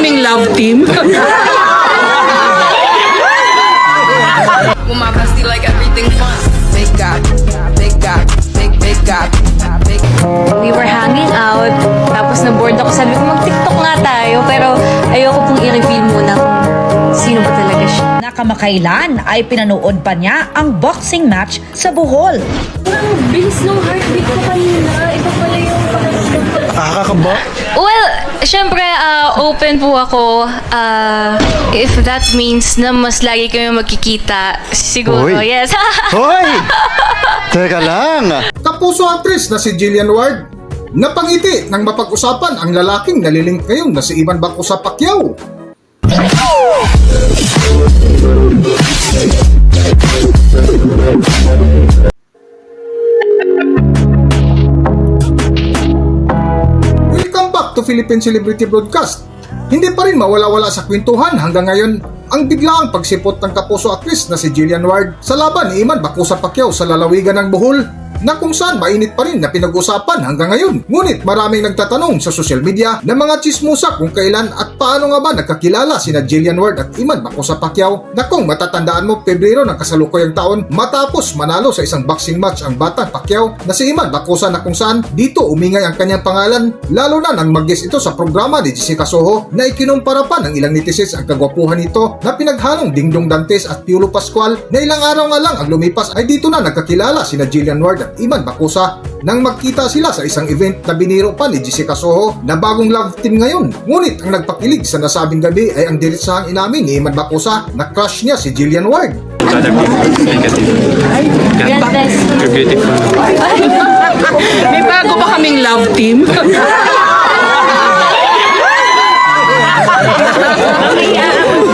kaming love team. Still like everything fun. Big God, big God, big God, big. We were hanging out, tapos na-bored ako. Sabi ko, mag-TikTok nga tayo, pero ayoko pong i-reveal muna kung sino ba talaga siya. Nakamakailan ay pinanood pa niya ang boxing match sa Bohol. Ang bilis ng heartbeat ko kanina. Iba pala yung pakiramdam ko. Nakakaba? Well, syempre, open po ako. If that means na mas lagi kami magkikita, siguro, Uy. yes. Hoy! Teka lang! Kapuso actress na si Jillian Ward, napangiti nang mapag-usapan ang lalaking nalilink ngayon na si Iman Bacosa Pacquiao. Welcome back to Philippine Celebrity Broadcast. Hindi pa rin mawala-wala sa kwentuhan hanggang ngayon ang biglaang pagsipot ng kapuso actress na si Jillian Ward sa laban ni Iman Bacosa Pacquiao sa lalawigan ng Bohol, na kung saan mainit pa rin na pinag-usapan hanggang ngayon. Ngunit maraming nagtatanong sa social media ng mga chismosa kung kailan at paano nga ba nagkakilala sina Jillian Ward at Iman Bacosa Pacquiao, na kung matatandaan mo, Pebrero ng kasalukuyang taon matapos manalo sa isang boxing match ang batang Pacquiao na si Iman Bacosa, na kung saan dito umingay ang kanyang pangalan, lalo na nang mag-guest ito sa programa ni Jessica Soho na ikinumpara pa ng ilang netizens ang kagwapuhan nito na pinaghalong Dingdong Dantes at Piolo Pascual, na ilang araw nga lang ang lumipas ay dito na nagkakilala sina Jillian Ward at Iman Bacosa nang magkita sila sa isang event na biniro pa ni Jessica Soho na bagong love team ngayon. Ngunit ang nagpakilig sa nasabing gabi ay ang diretsahang inamin ni Iman Bacosa na crush niya si Jillian Ward. Other people negative. You're beautiful. May bago ba kaming love team?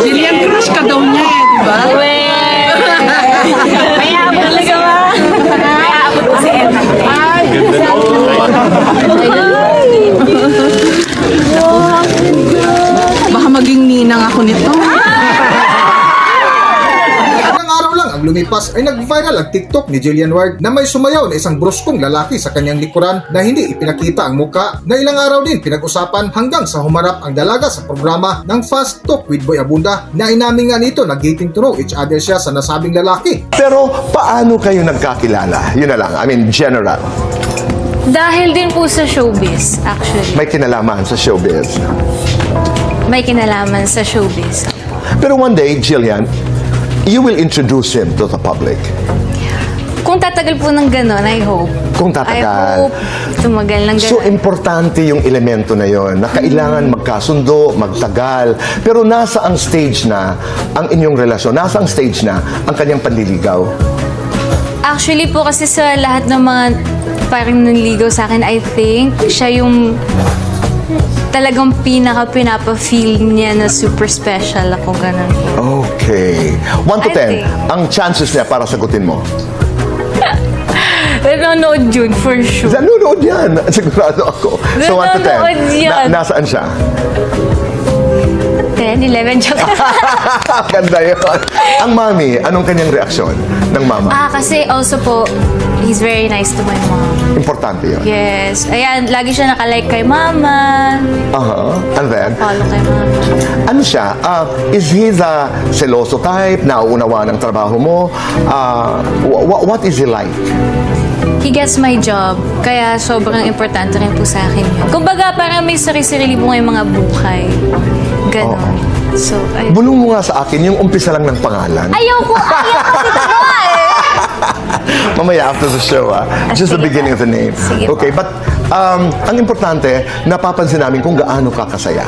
Jillian, crush ka daw niya eh, di ba? May abot talaga ba? May abot ko si Emma. Baka maging ninang ako nito. Ilang araw lang ang lumipas ay nag-viral ang TikTok ni Jillian Ward na may sumayaw na isang bruskong lalaki sa kanyang likuran na hindi ipinakita ang muka, na ilang araw din pinag-usapan hanggang sa humarap ang dalaga sa programa ng Fast Talk with Boy Abunda, na inamin nga nito na getting to know each other siya sa nasabing lalaki. Pero paano kayo nagkakilala? Yun na lang, I mean general. Dahil din po sa showbiz, actually. May kinalaman sa showbiz. May kinalaman sa showbiz. Pero one day, Jillian, you will introduce him to the public. Kung tatagal po ng gano'n, I hope. Kung tatagal. I hope tumagal ng gano'n. So, importante yung elemento na yon na kailangan magkasundo, magtagal. Pero nasa ang stage na ang inyong relasyon? Nasa ang stage na ang kanyang panliligaw? Actually po, kasi sa lahat ng mga parang nanligaw sa akin, I think siya yung talagang pinaka-pinapa-feel niya na super special ako, ganun po. Okay. 1 to 10, ang chances niya para sagutin mo? Nanonood yun, for sure. Nanonood yan. Sigurado ako. So 1 to 10. Nanonood yan. Nasaan siya? 10, 11, joke. Ganda yun. Ang mami, anong kanyang reaksyon ng mama? Kasi also po, he's very nice to my mom. Importante yun. Yes. Ayan, lagi siya nakalike kay mama. And then, Follow kay mama. ano siya? Is he the seloso type? Nauunawa ng trabaho mo? What is he like? He gets my job, kaya sobrang importante rin po sa akin yun. Kumbaga, parang may sarili-sarili po ngayong mga buhay. Ganon. So, ayun. Bulong mo nga sa akin yung umpisa lang ng pangalan. Ayaw kasi ito eh. Mamaya after the show, just the sige beginning of the name. Sige Okay, but ang importante, napapansin namin kung gaano ka kasaya.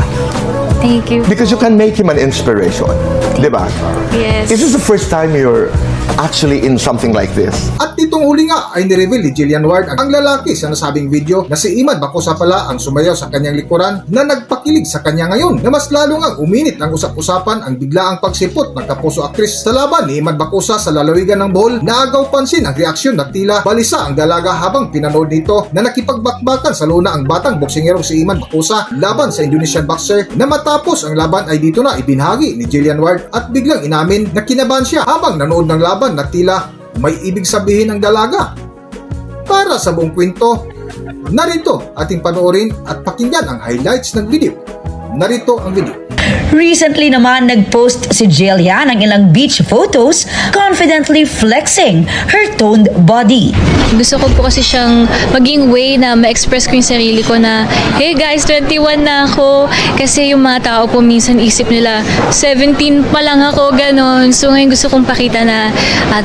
Thank you. Because you can make him an inspiration. Diba? Yes. Is this the first time you're actually in something like this? At itong huli nga ay nireveal ni Jillian Ward ang lalaki sa nasabing video na si Iman Bacosa pala ang sumayaw sa kanyang likuran na nagpakilig sa kanya ngayon, na mas lalo nga uminit ang usap-usapan ang biglaang pagsipot ng kapuso actress sa laban ni Iman Bacosa sa lalawigan ng Bohol, na agaw pansin ang reaksyon na tila balisa ang dalaga habang pinanood nito na nakipagbakbakan sa luna ang batang boksingerong si Iman Bacosa laban sa Indonesian boxer, na matapos ang laban ay dito na ibinahagi ni Jillian Ward at biglang inamin na kinabahan siya habang nanood ng laban na tila may ibig sabihin ng dalaga. Para sa buong kwento, narito ating panoorin at pakinggan ang highlights ng video. Narito ang video. Recently naman nag-post si Jillian ng ilang beach photos, confidently flexing her toned body. Gusto ko po kasi siyang maging way na ma-express ko yung sarili ko na, hey guys, 21 na ako. Kasi yung mga tao po minsan isip nila, 17 pa lang ako, ganon. So ngayon gusto kong pakita na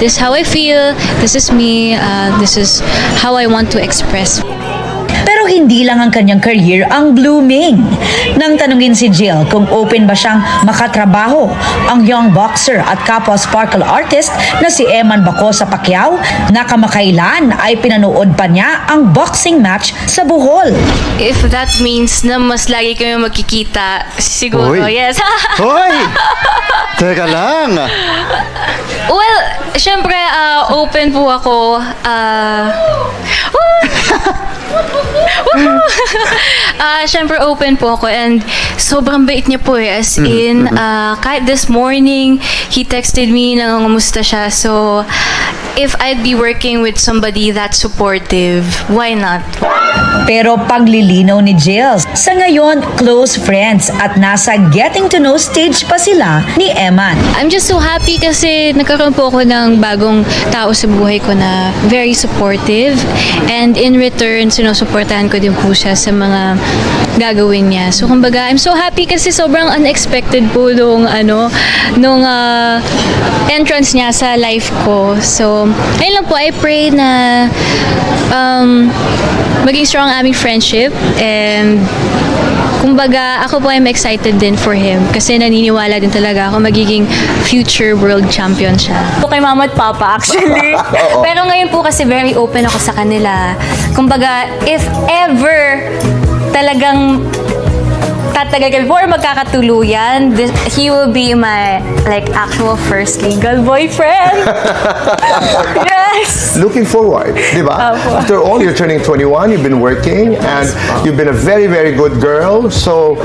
this is how I feel, this is me, this is how I want to express. Pero hindi lang ang kanyang career ang blooming. Nang tanungin si Jill kung open ba siyang makatrabaho, ang young boxer at kapwa sparkle artist na si Eman Bacosa Pacquiao na kamakailan ay pinanood pa niya ang boxing match sa Bohol. If that means na mas lagi kami magkikita, siguro, Uy. yes. Hoy! Teka lang. Well, syempre, open po ako. Syempre, open po ako and sobrang bait niya po eh. As in, kahit this morning, he texted me, nangangamusta siya. So, if I'd be working with somebody that's supportive, why not? Pero paglilinaw ni Jill, sa ngayon, close friends at nasa getting to know stage pa sila ni Eman. I'm just so happy kasi nagkaroon po ako ng bagong tao sa buhay ko na very supportive and in return, sinusuportahan ko din po siya sa mga gagawin niya. So, kumbaga, I'm so happy kasi sobrang unexpected po nung entrance niya sa life ko. So, ayun lang po, I pray na maging strong ang aming friendship and kumbaga, ako po I'm excited din for him kasi naniniwala din talaga ako magiging future world champion siya. Po kay mama at papa actually. Pero ngayon po kasi very open ako sa kanila. Kumbaga, if ever talagang tatagal kami or magkakatuluyan, he will be my like actual first legal boyfriend. Yes! Looking forward, di ba? Opo. After all, you're turning 21, you've been working, and you've been a very, very good girl, so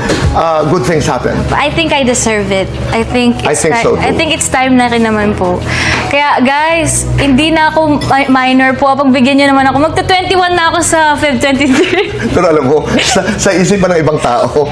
good things happen. I think I deserve it. I think I think so too. I think it's time na rin naman po. Kaya guys, hindi na ako minor po. Pagbigyan niyo naman ako. Magta-21 na ako sa Feb 23. Pero alam mo, sa isipan ng ibang tao,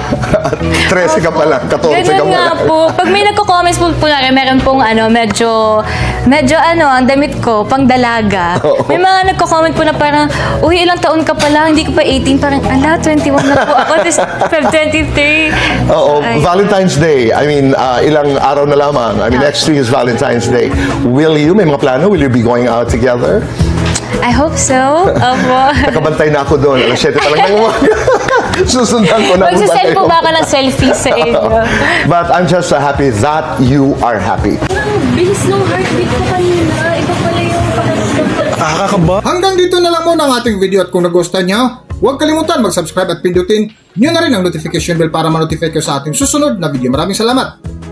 13 ka pa lang, 14 ka Ganun pa nga lang. po. Pag may nagko-comments po na rin, meron pong medyo ang damit ko, pang dalaga. Oo. May mga nagko-comment po na parang, uy, ilang taon ka pa lang, hindi ka pa 18. Parang, 21 na po ako. This Feb 23. Oo, Ay. Valentine's Day. I mean, ilang araw na lamang. I mean, next week is Valentine's Day. May mga plano? Will you be going out together? I hope so. Opo. Nakabantay na ako doon. Alas 7 pa lang ng umaga. Susundan ko na. Magsisend po ba ako ng selfie sa inyo? But I'm just happy that you are happy. Bilis ng heartbeat ko kanina. Iba pala yung Nakakaba. Hanggang dito na lang muna ang ating video at kung nagustuhan nyo, huwag kalimutan mag-subscribe at pindutin nyo na rin ang notification bell para ma-notify kayo sa ating susunod na video. Maraming salamat!